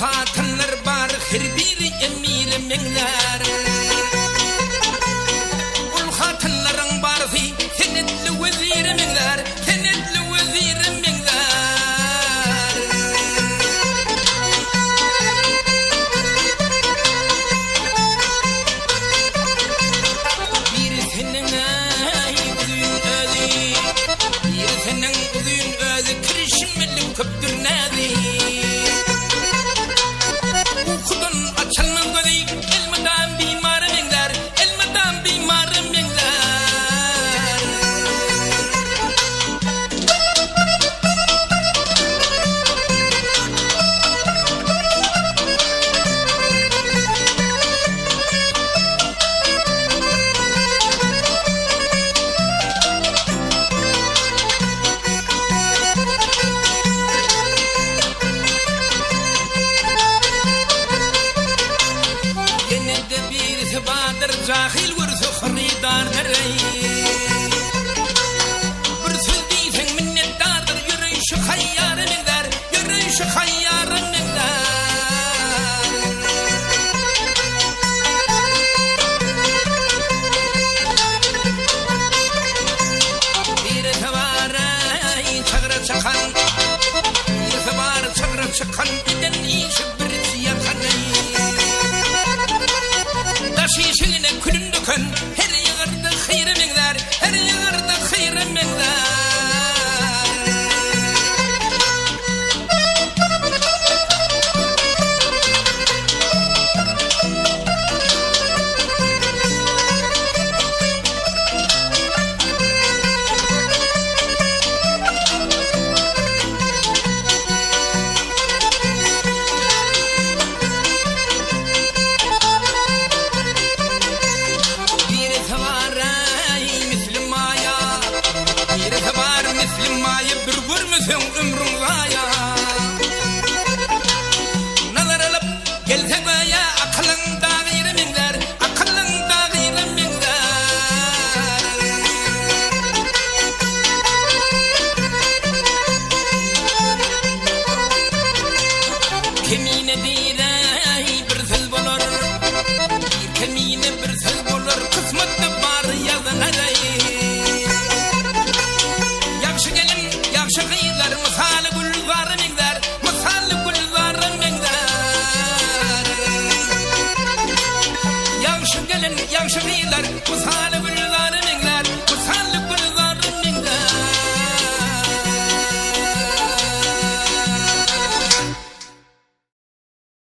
hatanlar bar her biri emir mengler. Ul hatanların bar fi senetli vezir mengler, senetli vezir mengler. Bir senin ay uzun özü, bir senin uzun özü kirişmeli köptür nadi. Cahil vursa xaridar nerey bir söz deysen minnettardır yürüyüşü hayyarı mengler yürüyüşü hayyarı mengler bir sevaray çağıra çakan bir sevar çağıra çakan eden işi bir yakan şişine külün dökün her yerde hayır mengler her yerde hayır mengler ömrüm gaya nazar alıp gelse gaya akılında gayrı mengler akılında gayrı mengler kemine direy bir söz bolur kemine bir söz bolur kısmette var yazılaray yakşı gelin yakşı kıyılar misali gülzar mengler misali gülzar mengler yakşı gelin yakşı kıyılar misali